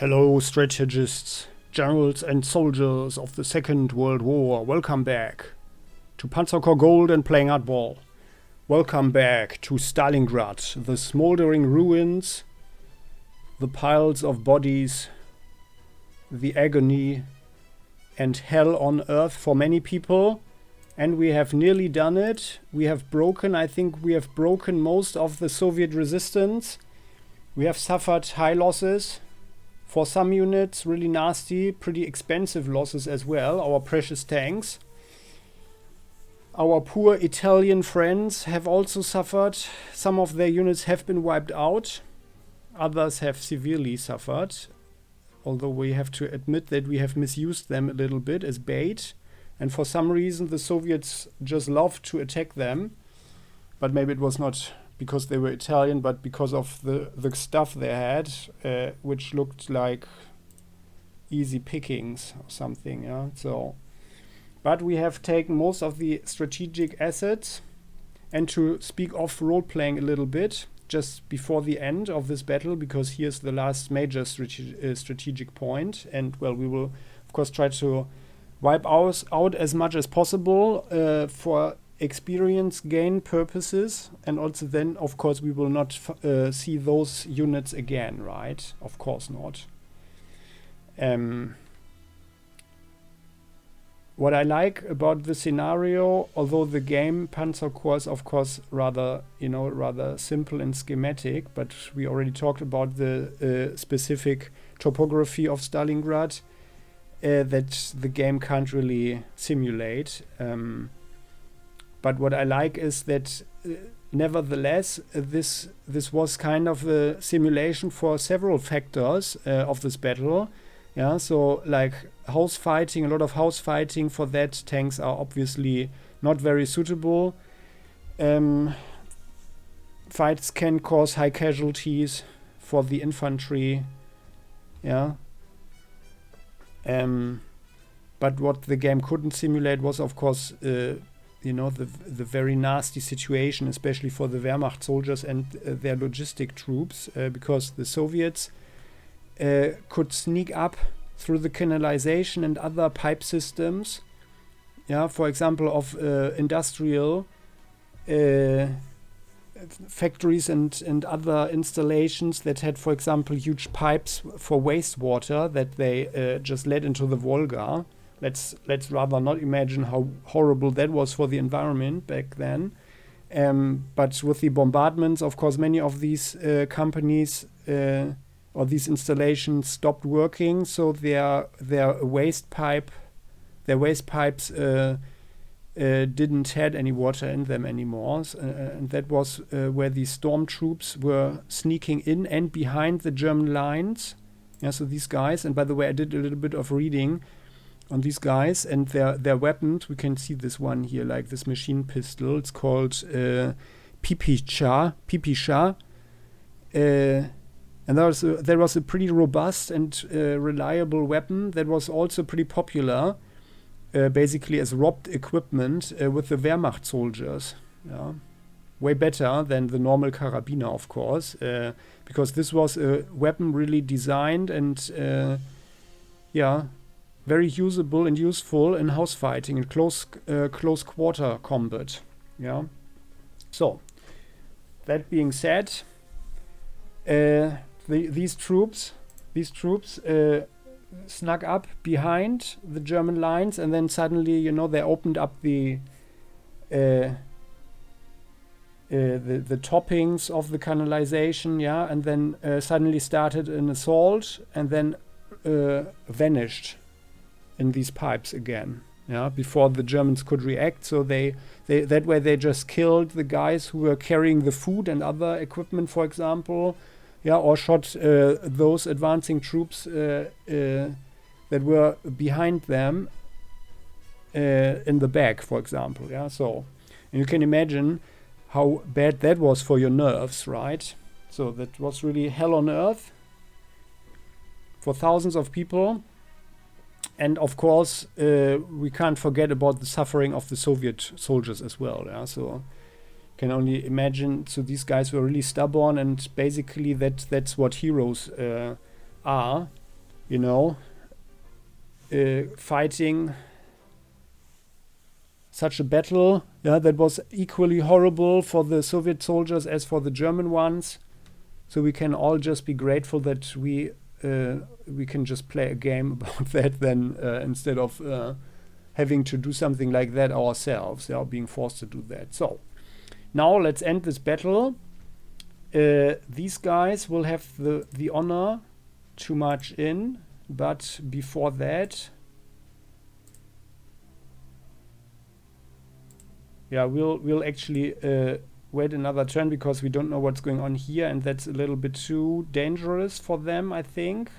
Hello, strategists, generals and soldiers of the Second World War. Welcome back to Panzer Corps Gold and playing hardball. Welcome back to Stalingrad, the smoldering ruins, the piles of bodies, the agony and hell on earth for many people. And we have nearly done it. I think we have broken most of the Soviet resistance. We have suffered high losses. For some units, really nasty, pretty expensive losses as well, our precious tanks. Our poor Italian friends have also suffered. Some of their units have been wiped out. Others have severely suffered. Although we have to admit that we have misused them a little bit as bait. And for some reason, the Soviets just loved to attack them. But maybe it was not because they were Italian, but because of the stuff they had, which looked like easy pickings or something. Yeah. But we have taken most of the strategic assets. And to speak of role-playing a little bit, just before the end of this battle, because here's the last major strategic point. And, well, we will, of course, try to wipe ours out as much as possible for experience gain purposes, and also then, of course, we will not see those units again, right? Of course not. What I like about the scenario, although the game Panzer Corps is, of course, rather simple and schematic, but we already talked about the specific topography of Stalingrad that the game can't really simulate. But what I like is that, nevertheless, this was kind of a simulation for several factors of this battle. Yeah, so like house fighting, a lot of house fighting. For that, tanks are obviously not very suitable. Fights can cause high casualties for the infantry. Yeah. But what the game couldn't simulate was, of course, the very nasty situation, especially for the Wehrmacht soldiers and their logistic troops, because the Soviets could sneak up through the canalization and other pipe systems. Yeah, for example, of industrial factories and other installations that had, for example, huge pipes for wastewater that they just led into the Volga. Let's rather not imagine how horrible that was for the environment back then. But with the bombardments, of course, many of these companies or these installations stopped working, so their waste pipes didn't had any water in them anymore, and that was where the stormtroops were sneaking in and behind the German lines. Yeah, so these guys, and by the way, I did a little bit of reading on these guys and their weapons. We can see this one here, like this machine pistol. It's called Pipisha. And there was a pretty robust and reliable weapon that was also pretty popular, basically as robbed equipment with the Wehrmacht soldiers. Yeah. Way better than the normal Karabiner, of course, because this was a weapon really designed and very usable and useful in house fighting and close quarter combat. Yeah. So, that being said, these troops snuck up behind the German lines, and then suddenly, they opened up the toppings of the canalization, yeah, and then suddenly started an assault, and then vanished in these pipes again, yeah, before the Germans could react. So they that way they just killed the guys who were carrying the food and other equipment, for example, yeah, or shot those advancing troops that were behind them in the back, for example, yeah. So, and you can imagine how bad that was for your nerves, right? So that was really hell on earth for thousands of people. And of course, we can't forget about the suffering of the Soviet soldiers as well. Yeah? So can only imagine. So these guys were really stubborn, and basically that's what heroes are. you know, fighting such a battle, yeah, that was equally horrible for the Soviet soldiers as for the German ones. So we can all just be grateful that we can just play a game about that then instead of having to do something like that ourselves, yeah, being forced to do that. So now let's end this battle. These guys will have the honor to march in, but before that, yeah, we'll actually wait another turn because we don't know what's going on here, and that's a little bit too dangerous for them, I think.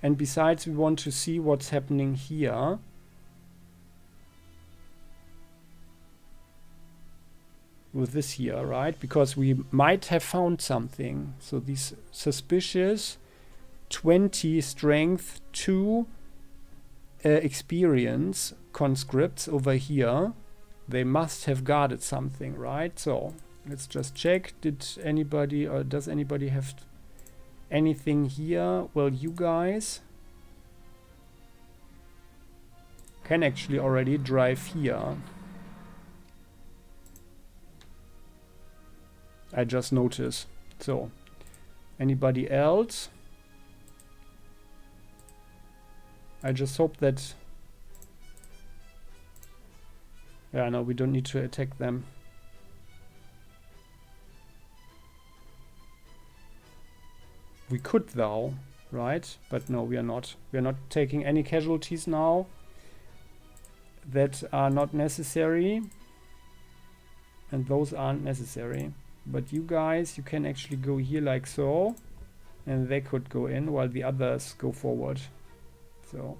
And besides, we want to see what's happening here. With this here, right? Because we might have found something. So these suspicious 20 strength, 2 experience conscripts over here, they must have guarded something, right? So let's just check. Did anybody, or does anybody have anything here? Well, you guys can actually already drive here. I just noticed. So anybody else? I just hope that, yeah, no, we don't need to attack them. We could though, right? But no, we are not. We are not taking any casualties now that are not necessary. And those aren't necessary. But you guys, you can actually go here like so. And they could go in while the others go forward. So.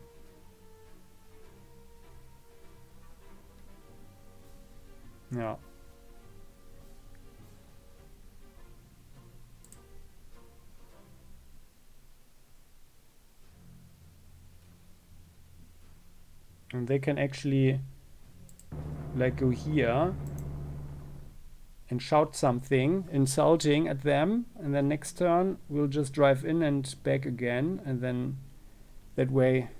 Yeah. And they can actually like go here and shout something insulting at them, and then next turn we'll just drive in and back again, and then that way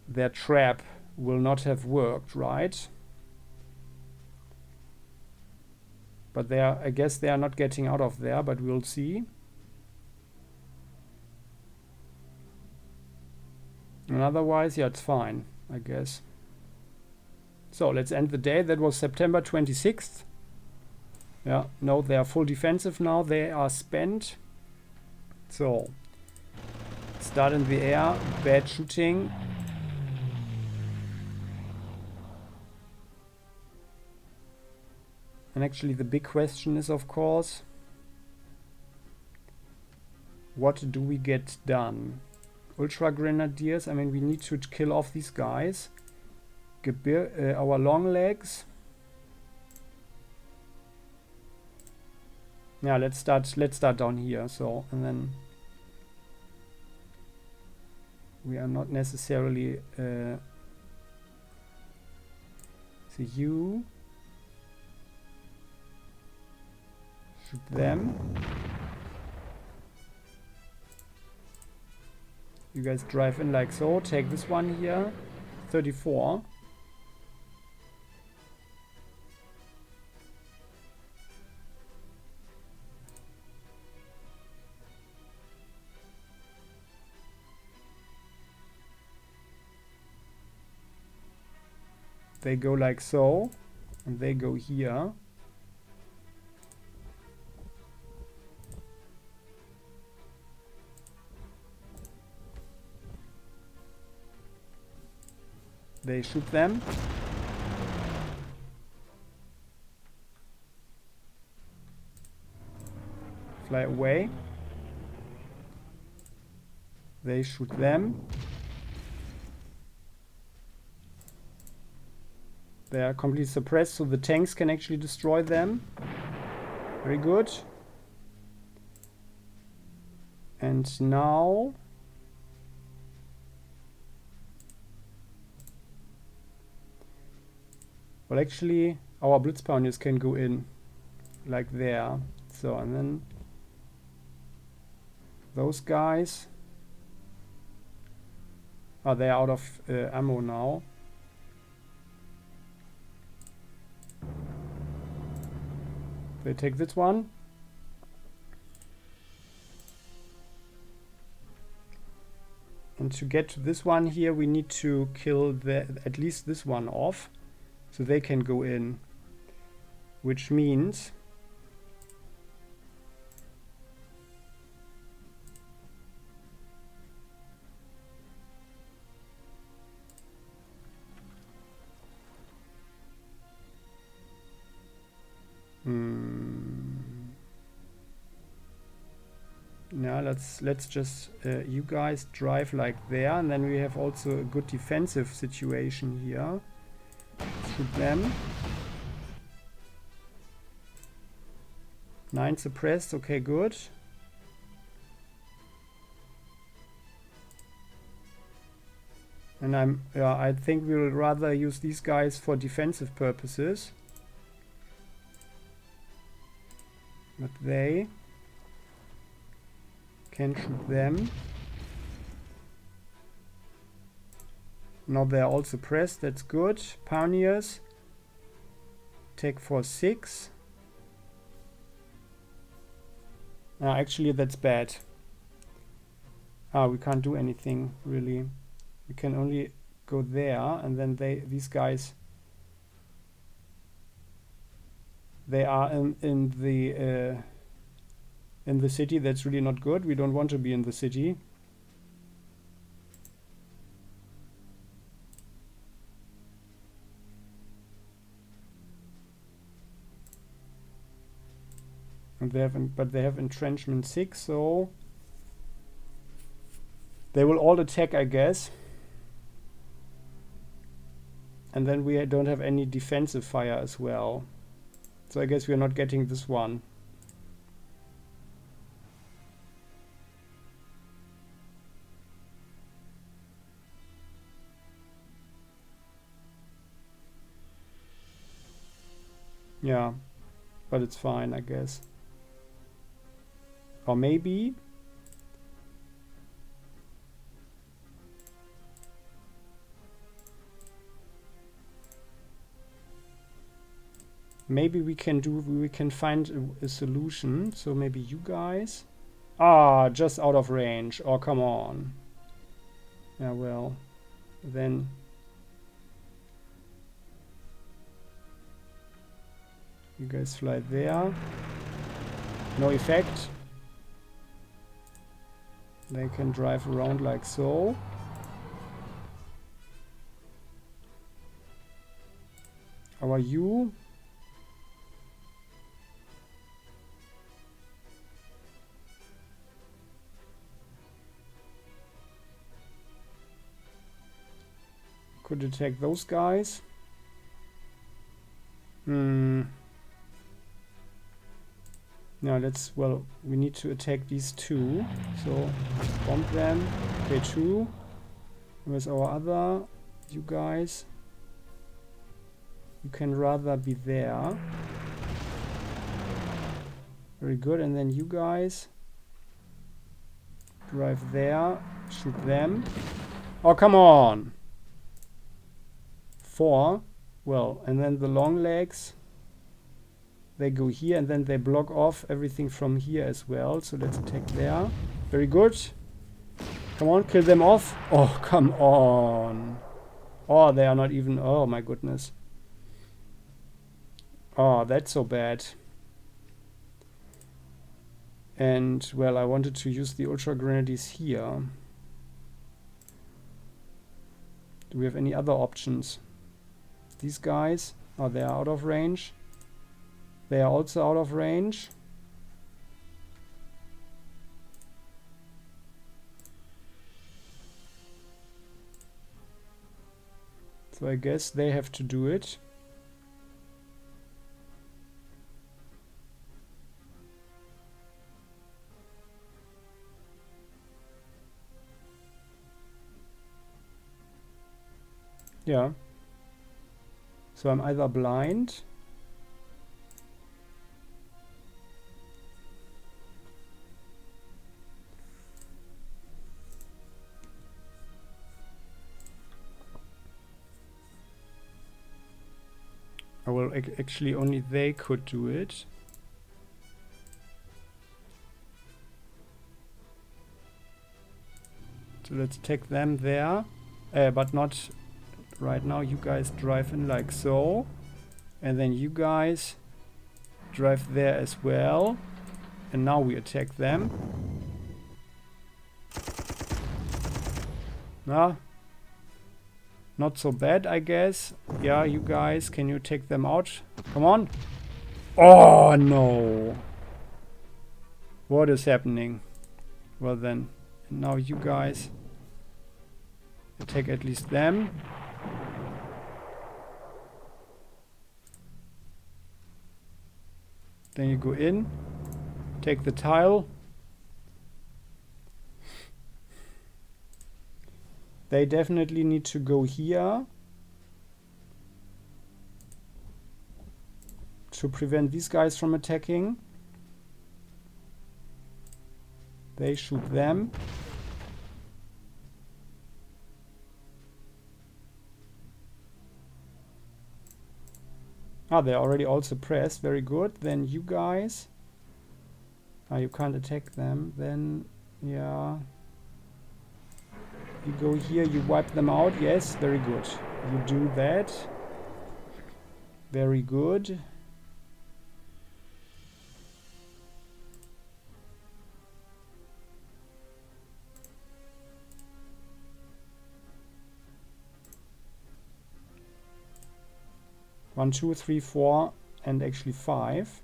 their trap will not have worked, right? But they are, I guess they are not getting out of there, but we'll see. And otherwise, yeah, it's fine, I guess. So let's end the day. That was September 26th. Yeah, no, they are full defensive now. They are spent. So, start in the air. Bad shooting. And actually the big question is, of course, what do we get done? Ultra Grenadiers, I mean, we need to kill off these guys. Our long legs. Yeah, let's start down here. So, and then we are not necessarily so you shoot them. You guys drive in like so. Take this one here. 34. They go like so, and they go here. They shoot them. Fly away. They shoot them. They are completely suppressed, so the tanks can actually destroy them. Very good. And now well, actually our blitz pioneers can go in like there. So, and then those guys Oh, they're out of ammo now. They take this one. And to get to this one here, we need to kill at least this one off, so they can go in. Which means now let's just you guys drive like there, and then we have also a good defensive situation here. Shoot them. 9 suppressed, okay, good. And I think we will rather use these guys for defensive purposes. But they can shoot them. Now they're all suppressed, that's good. Pioneers. Take for 6. Actually, that's bad. We can't do anything, really. We can only go there, and then these guys, they are in the city. That's really not good. We don't want to be in the city. And they have entrenchment 6, so they will all attack, I guess. And then we don't have any defensive fire as well. So I guess we're not getting this one. Yeah, but it's fine, I guess. Or maybe we can find a solution. So maybe you guys just out of range. Oh, come on. Yeah, well, then you guys fly there. No effect. They can drive around like so. How are you? Could attack those guys. Now we need to attack these two. So bomb them. Okay, 2. Where's our other? You guys. You can rather be there. Very good. And then you guys drive there. Shoot them. Oh, come on. 4. Well, and then the long legs. They go here, and then they block off everything from here as well. So let's attack there. Very good. Come on, kill them off. Oh, come on. Oh, they are not even... Oh, my goodness. Oh, that's so bad. And, well, I wanted to use the Ultra Grenadiers here. Do we have any other options? These guys. Oh, they are out of range. They are also out of range. So I guess they have to do it. Yeah. So I'm either blind. Well, actually only they could do it. So let's take them there, but not right now. You guys drive in like so, and then you guys drive there as well, and now we attack them. Ah, not so bad, I guess. Yeah, you guys, can you take them out? Come on. Oh no, what is happening? Well then, now you guys attack at least them. Then you go in, take the tile. They definitely need to go here to prevent these guys from attacking. They shoot them. Ah, they're already all suppressed. Very good. Then you guys. Ah, you can't attack them. Then, yeah. You go here, you wipe them out. Yes, very good. You do that. Very good. One, two, three, four, and actually 5.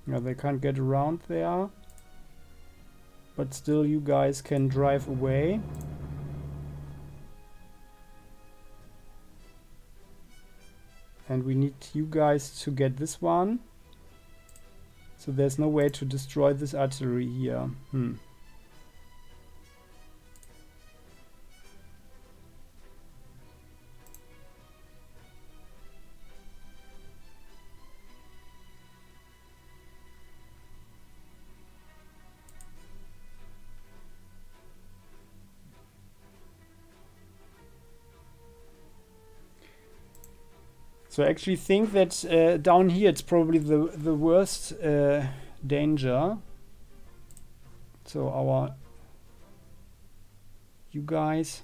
Yeah, they can't get around there. But still you guys can drive away. And we need you guys to get this one. So there's no way to destroy this artillery here. So I actually think that down here it's probably the worst danger. So you guys,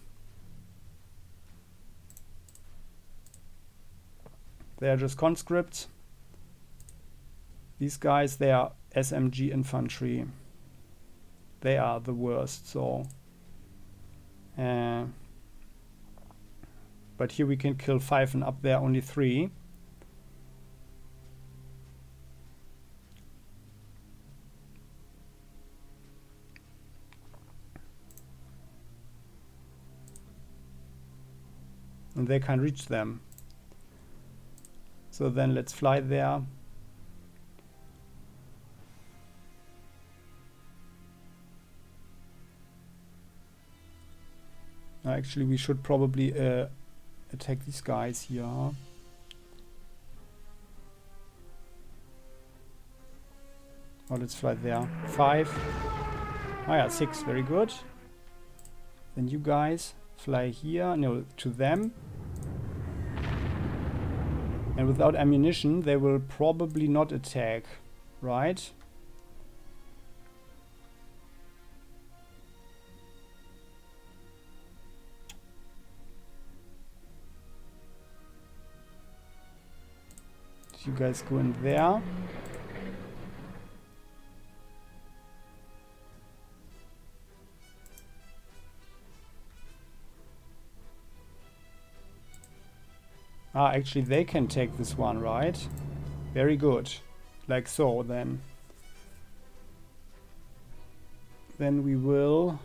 they are just conscripts. These guys, they are SMG infantry. They are the worst. So, but here we can kill 5 and up there only 3. And they can't reach them. So then let's fly there. Actually, we should probably attack these guys here. Oh, let's fly there. 5. Oh yeah, 6. Very good. Then you guys fly here. No, to them. And without ammunition, they will probably not attack, right? You guys go in there. Ah, actually they can take this one, right? Very good. Like so, then. Then we will...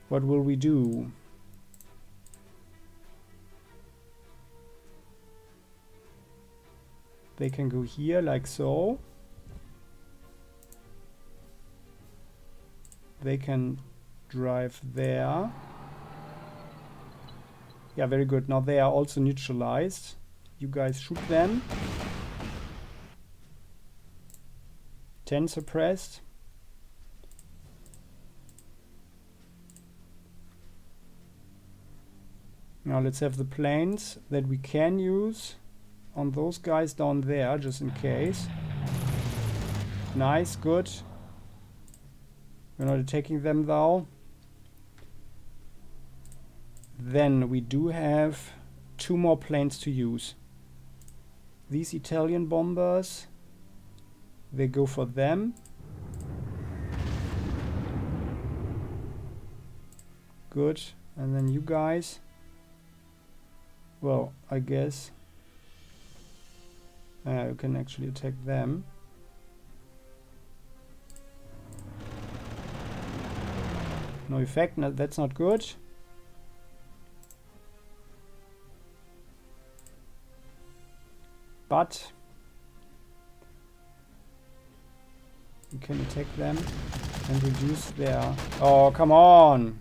What will we do? They can go here, like so. They can drive there. Yeah, very good. Now they are also neutralized. You guys shoot them. 10 suppressed. Now let's have the planes that we can use on those guys down there, just in case. Nice, good. We're not attacking them though. Then we do have 2 more planes to use. These Italian bombers, they go for them. Good. And then you guys, well, I guess you can actually attack them. No effect, no, that's not good. But you can attack them and reduce their... Oh, come on!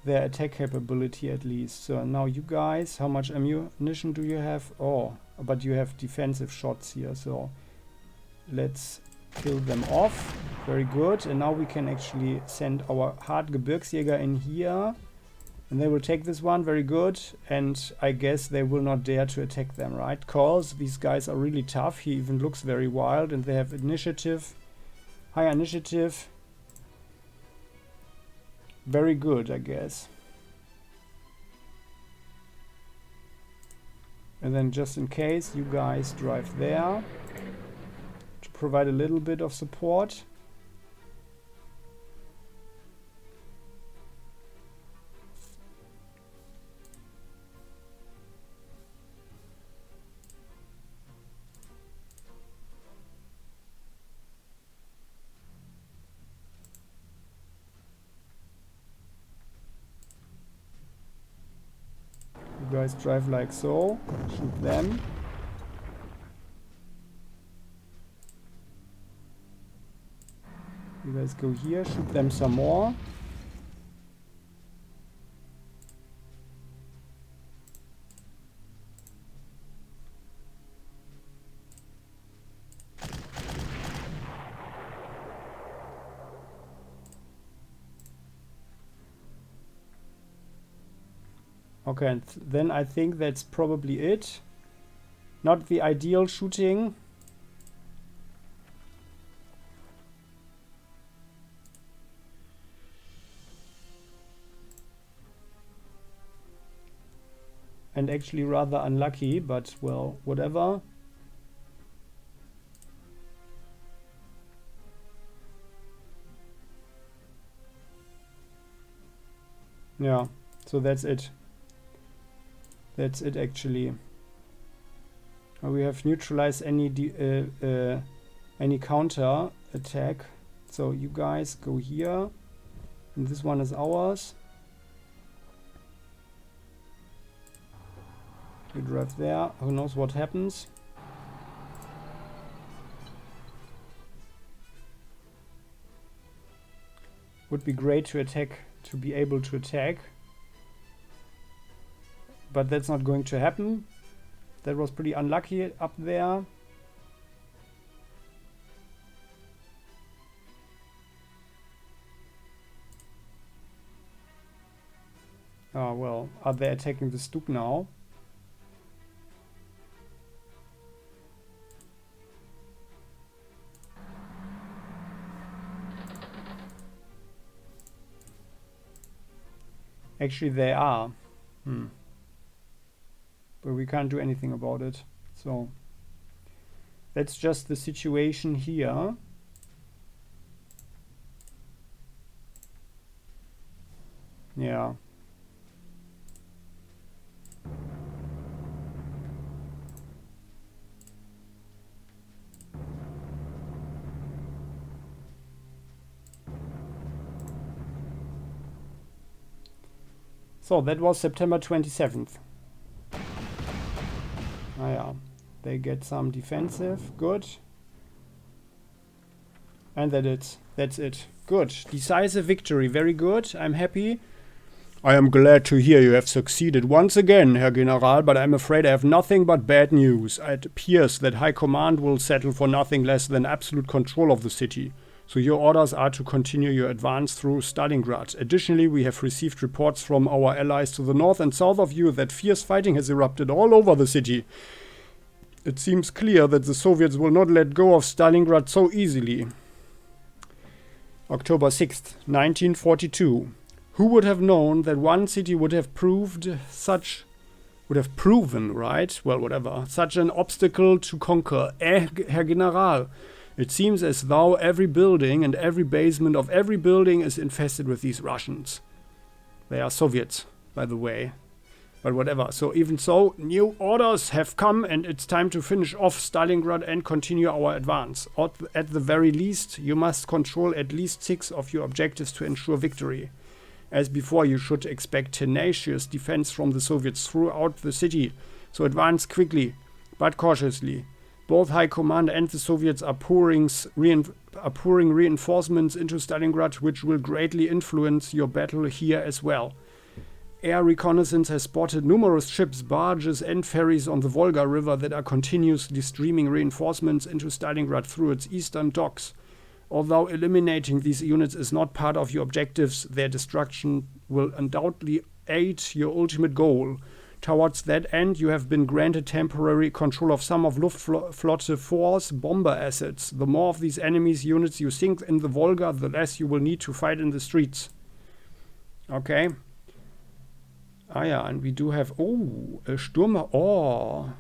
Their attack capability at least. So now you guys, how much ammunition do you have? Oh, but you have defensive shots here, so let's kill them off. Very good. And now we can actually send our Hartgebirgsjäger in here. And they will take this one. Very good. And I guess they will not dare to attack them, right? Because these guys are really tough. He even looks very wild. And they have initiative. High initiative. Very good, I guess. And then just in case, you guys drive there to provide a little bit of support. You guys drive like so, shoot them. You guys go here, shoot them some more. Okay, and then I think that's probably it. Not the ideal shooting. And actually rather unlucky, but well, whatever. Yeah, so that's it. That's it actually. We have neutralized any counter attack. So you guys go here, and this one is ours. You drive there. Who knows what happens? Would be great to attack, to be able to attack. But that's not going to happen. That was pretty unlucky up there. Oh well, are they attacking the Stug now? Actually they are. But we can't do anything about it. So that's just the situation here. Yeah. So that was September 27th. Ah yeah, they get some defensive, good. And that it's That's it. Good. Decisive victory. Very good. I'm happy. I am glad to hear you have succeeded once again, Herr General, but I'm afraid I have nothing but bad news. It appears that High Command will settle for nothing less than absolute control of the city. So your orders are to continue your advance through Stalingrad. Additionally, we have received reports from our allies to the north and south of you that fierce fighting has erupted all over the city. It seems clear that the Soviets will not let go of Stalingrad so easily. October 6th, 1942. Who would have known that one city would have proven, right? Well, whatever. Such an obstacle to conquer. Herr General. It seems as though every building and every basement of every building is infested with these Russians. They are Soviets, by the way. But whatever. So even so, new orders have come and it's time to finish off Stalingrad and continue our advance. At the very least, you must control at least 6 of your objectives to ensure victory. As before, you should expect tenacious defense from the Soviets throughout the city. So advance quickly, but cautiously. Both High Command and the Soviets are pouring reinforcements into Stalingrad, which will greatly influence your battle here as well. Air reconnaissance has spotted numerous ships, barges and ferries on the Volga River that are continuously streaming reinforcements into Stalingrad through its eastern docks. Although eliminating these units is not part of your objectives, their destruction will undoubtedly aid your ultimate goal. Towards that end, you have been granted temporary control of some of Luftflotte 4's bomber assets. The more of these enemies' units you sink in the Volga, the less you will need to fight in the streets. Okay. Ah ja, and we do have... Oh, a Sturm... Oh.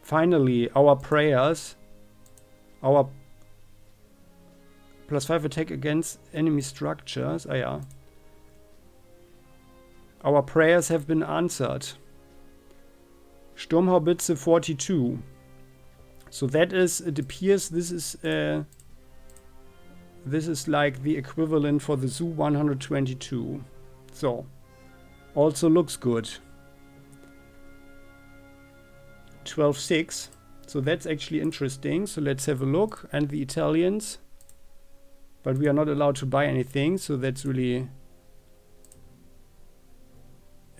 Finally, our prayers... Our +5 attack against enemy structures. Ah ja. Our prayers have been answered. Sturmhaubitze 42. So that is, it appears this is like the equivalent for the Su-122. So, also looks good. 12.6. So that's actually interesting. So let's have a look. And the Italians. But we are not allowed to buy anything. So that's really...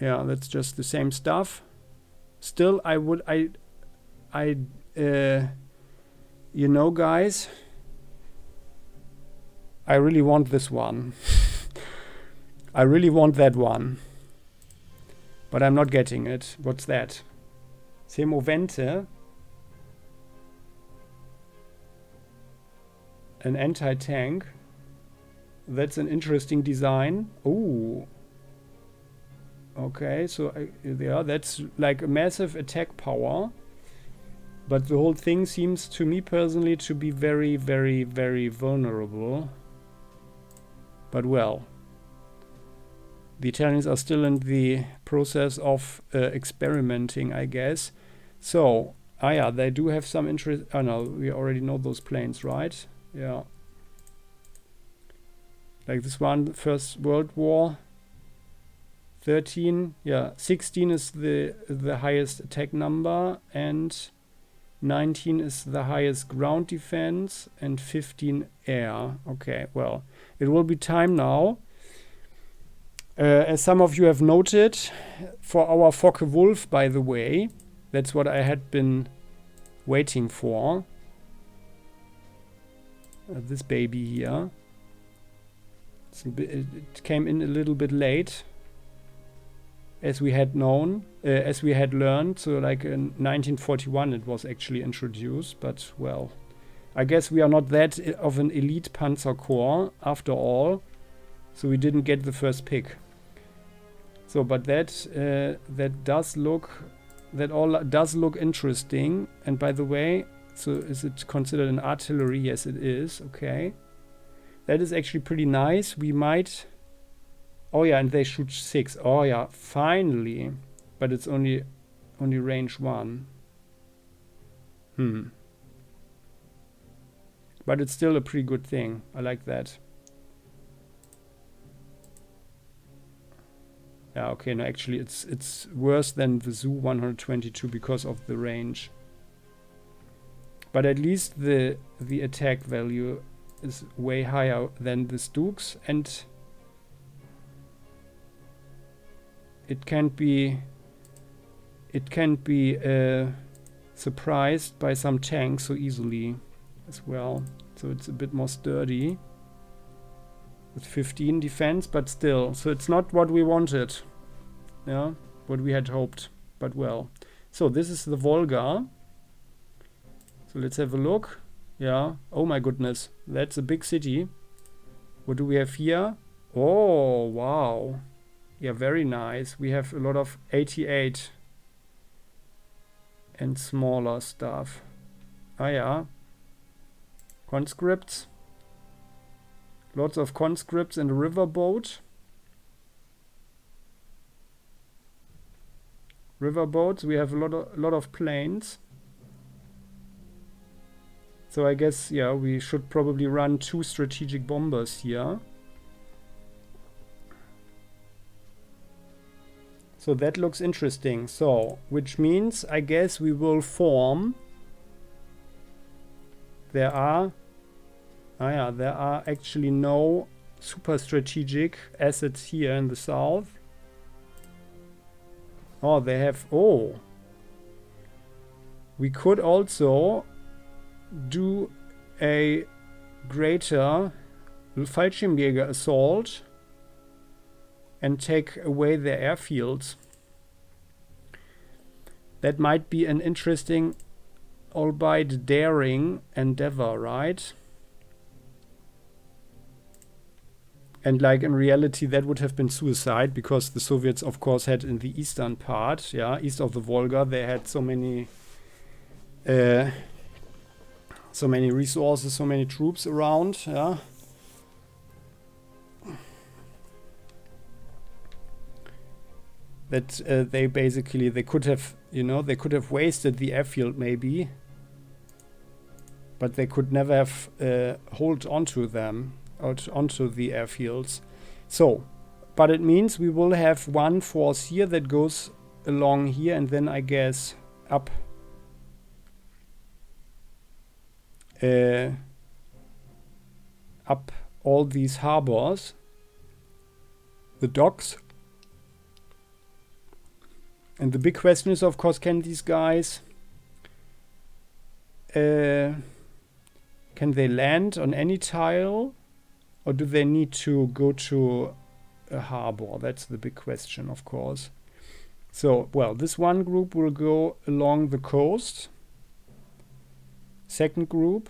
Yeah, that's just the same stuff. Still, you know, guys, I really want this one. I really want that one. But I'm not getting it. What's that? Semovente. An anti-tank. That's an interesting design. Ooh. Okay, so yeah, that's like a massive attack power. But the whole thing seems to me personally to be very, very, very vulnerable. But well. The Italians are still in the process of experimenting, I guess. So, ah yeah, they do have some interest. Oh no, we already know those planes, right? Yeah. Like this one, First World War. 13, yeah, 16 is the highest attack number, and 19 is the highest ground defense, and 15 air. Okay, well, it will be time now. As some of you have noted, for our Focke-Wulf, by the way, that's what I had been waiting for. This baby here. It came in a little bit late. As we had known, as we had learned, so like in 1941 it was actually introduced, but well, I guess we are not that of an elite Panzer Corps after all, so we didn't get the first pick. So, but that does look interesting. And by the way, so is it considered an artillery? Yes, it is. Okay, that is actually pretty nice. We might. Oh yeah, and they shoot 6. Oh yeah, finally. But it's only range 1. But it's still a pretty good thing. I like that. Yeah, okay, no, actually it's worse than the Su-122 because of the range. But at least the attack value is way higher than the Stuks, and it can't be surprised by some tanks so easily as well. So it's a bit more sturdy with 15 defense, but still. So it's not what we wanted. Yeah, what we had hoped, but well. So this is the Volga. So let's have a look. Yeah. Oh my goodness. That's a big city. What do we have here? Oh, wow. Yeah, very nice. We have a lot of 88 and smaller stuff. Ah, yeah. Conscripts. Lots of conscripts and a riverboat. Riverboats. We have a lot of planes. So I guess, yeah, we should probably run 2 strategic bombers here. So that looks interesting. So, which means, I guess we will form. There are actually no super strategic assets here in the south. Oh, they have, oh. We could also do a greater Fallschirmjäger assault and take away their airfields. That might be an interesting, albeit daring endeavor, right? And like in reality that would have been suicide, because the Soviets of course had in the eastern part, yeah, east of the Volga, they had so many resources, so many troops around, yeah. That they could have, they could have wasted the airfield maybe, but they could never have hold onto them, onto the airfields. So, but it means we will have one force here that goes along here, and then I guess up all these harbors, the docks. And the big question is, of course, can these guys can they land on any tile, or do they need to go to a harbor? That's the big question, of course. So, well, this one group will go along the coast. Second group,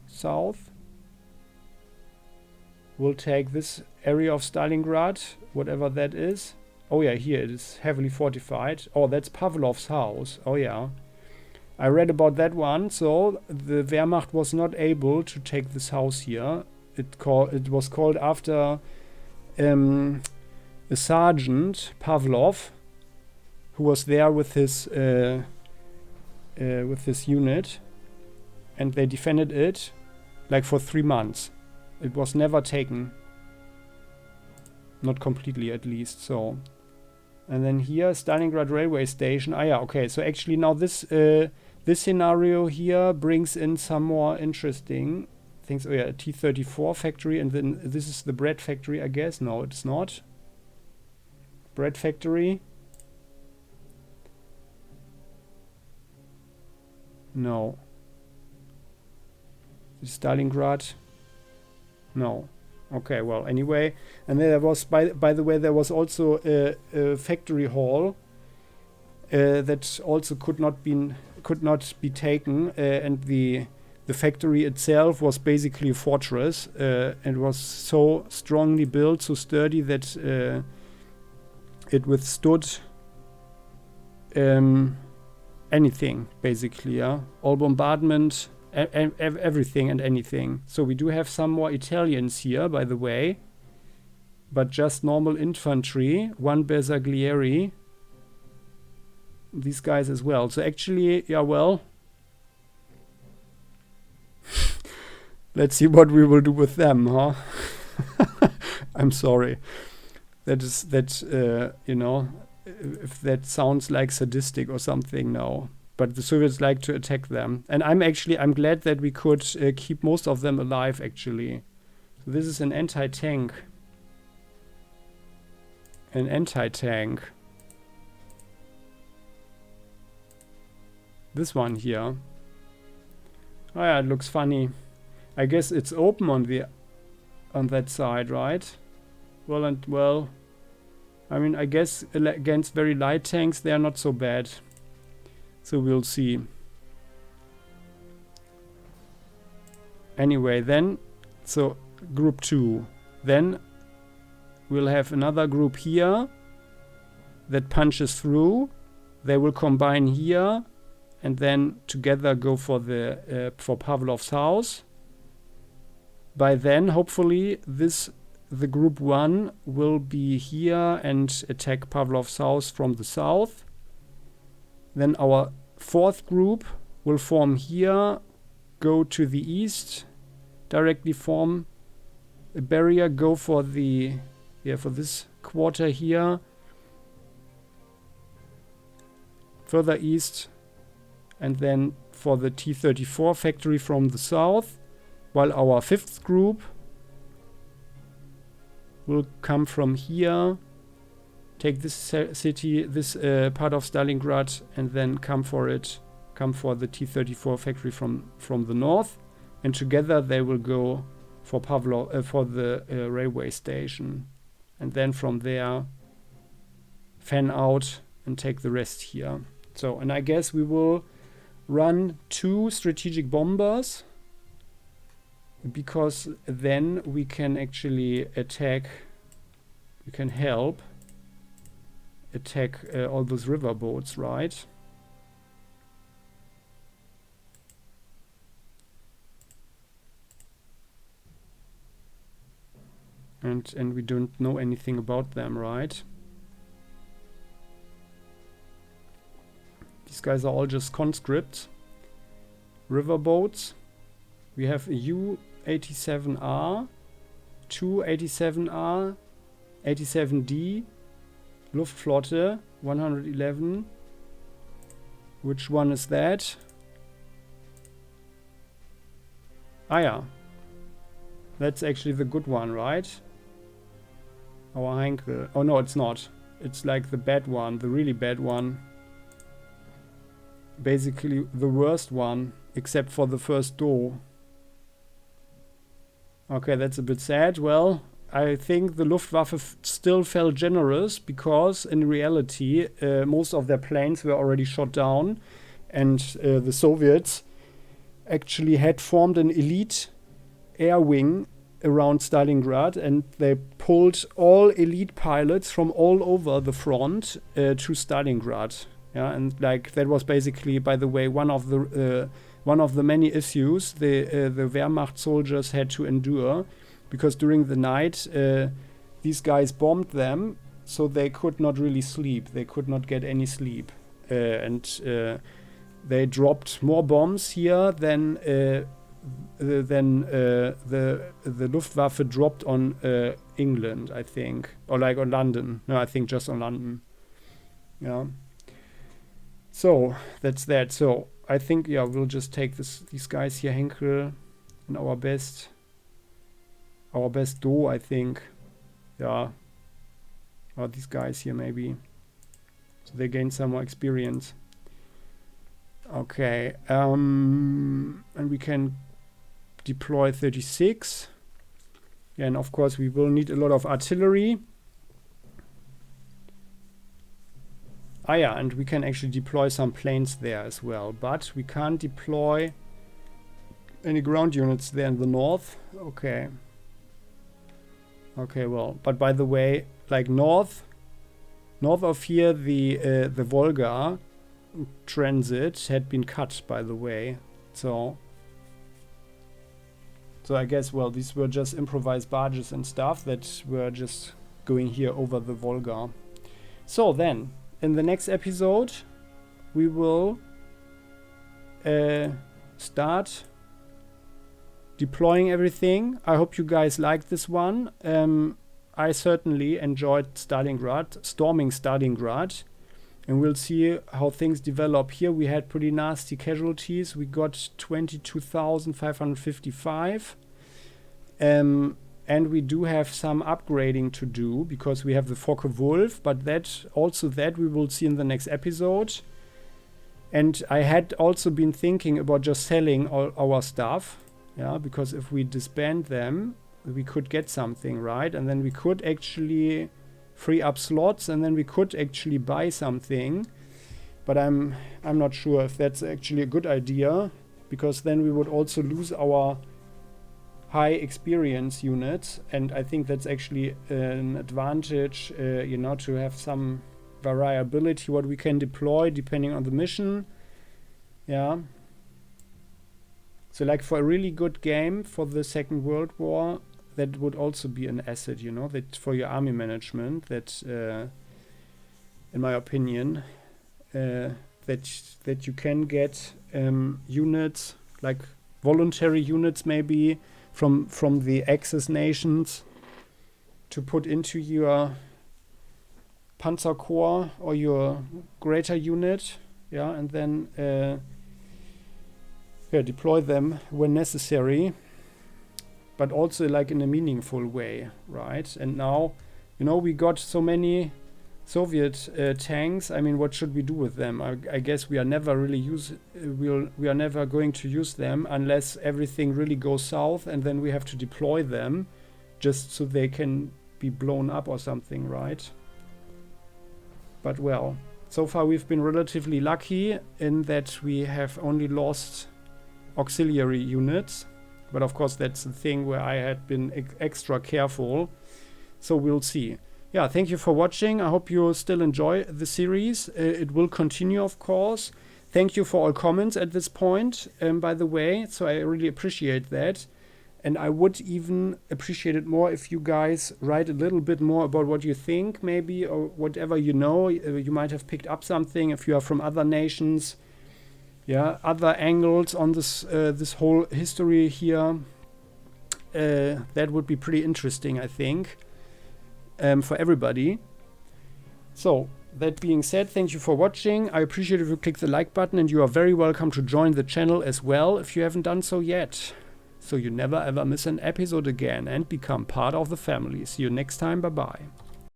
south, will take this area of Stalingrad, whatever that is. Oh yeah, here it is heavily fortified. Oh, that's Pavlov's house. Oh yeah. I read about that one. So the Wehrmacht was not able to take this house here. It was called after a sergeant, Pavlov, who was there with his unit, and they defended it like for 3 months. It was never taken. Not completely, at least. So, and then here, Stalingrad railway station. Ah, yeah, okay. So actually now this scenario here brings in some more interesting things. Oh yeah, a T-34 factory, and then this is the bread factory, I guess. No, it's not. Bread factory. No. Stalingrad. No. Okay, well, anyway. And then there was, by the way, there was also a factory hall that also could not be taken, and the factory itself was basically a fortress, and was so strongly built, so sturdy, that it withstood anything, basically, yeah. All bombardment, everything and anything. So we do have some more Italians here, by the way, but just normal infantry, 1 Bersaglieri, these guys as well. So actually, yeah, well, let's see what we will do with them, huh? I'm sorry. You know, if that sounds like sadistic or something, no. but the Soviets like to attack them. And I'm glad that we could keep most of them alive, actually. So this is an anti-tank. An anti-tank. This one here. Oh yeah, it looks funny. I guess it's open on that side, right? Well, I mean, I guess against very light tanks they are not so bad. So we'll see. Anyway, then, so group 2. Then we'll have another group here that punches through. They will combine here and then together go for for Pavlov's house. By then, hopefully, the group 1 will be here and attack Pavlov's house from the south. Then our 4th group will form here, go to the east, directly form a barrier, go for for this quarter here, further east, and then for the T-34 factory from the south, while our 5th group will come from here, take this city, this part of Stalingrad, and then come for the T-34 factory from the north, and together they will go for the railway station, and then from there fan out and take the rest here. So, and I guess we will run 2 strategic bombers, because then we can actually attack, we can help attack all those river boats, right? And we don't know anything about them, right? These guys are all just conscripts. River boats. We have a U-87R, 2 87R, 87D, Luftflotte 111. Which one is that? Ah yeah. That's actually the good one, right? Our Heinkel. Oh no, it's not. It's like the bad one, the really bad one. Basically the worst one, except for the first door. Okay, that's a bit sad. Well, I think the Luftwaffe still felt generous, because in reality most of their planes were already shot down, and the Soviets actually had formed an elite air wing around Stalingrad, and they pulled all elite pilots from all over the front to Stalingrad. Yeah, and like that was basically, by the way, one of the many issues the Wehrmacht soldiers had to endure, because during the night these guys bombed them, so they could not really sleep. They could not get any sleep, and they dropped more bombs here than the Luftwaffe dropped on England, I think, or like on London. No, I think just on London. Yeah. So that's that. So I think, yeah, we'll just take these guys here, Henkel, and our best Do, I think. Yeah. Or these guys here maybe. So they gain some more experience. Okay. And we can deploy 36. Yeah, and of course we will need a lot of artillery. Ah yeah, and we can actually deploy some planes there as well, but we can't deploy any ground units there in the north. Okay. Okay, well, but by the way, like north of here, the Volga transit had been cut, by the way. So I guess, well, these were just improvised barges and stuff that were just going here over the Volga. So then, in the next episode, we will start deploying everything. I hope you guys liked this one. I certainly enjoyed storming Stalingrad. And we'll see how things develop. Here we had pretty nasty casualties. We got 22,555. And we do have some upgrading to do because we have the Focke-Wulf, but that we will see in the next episode. And I had also been thinking about just selling all our stuff, yeah, because if we disband them, we could get something, right? And then we could actually free up slots, and then we could actually buy something. But I'm not sure if that's actually a good idea, because then we would also lose our high experience units, and I think that's actually an advantage, you know, to have some variability what we can deploy depending on the mission. Yeah. So like for a really good game for the Second World War, that would also be an asset, you know, that for your army management, that in my opinion, that you can get units, like voluntary units maybe from the Axis nations to put into your Panzer Corps or your greater unit, yeah, and then deploy them when necessary, but also like in a meaningful way, right? And now, you know, we got so many Soviet tanks. I mean, what should we do with them? I guess we are never really we are never going to use them unless everything really goes south, and then we have to deploy them just so they can be blown up or something, right? But well, so far we've been relatively lucky in that we have only lost auxiliary units. But of course, that's the thing where I had been extra careful. So we'll see. Yeah, thank you for watching. I hope you still enjoy the series. It will continue, of course. Thank you for all comments at this point, by the way. So I really appreciate that. And I would even appreciate it more if you guys write a little bit more about what you think, maybe, or whatever you know. You might have picked up something if you are from other nations. Yeah, other angles on this this whole history here. That would be pretty interesting, I think, for everybody. So, that being said, thank you for watching. I appreciate if you click the like button, and you are very welcome to join the channel as well if you haven't done so yet. So you never ever miss an episode again and become part of the family. See you next time. Bye-bye.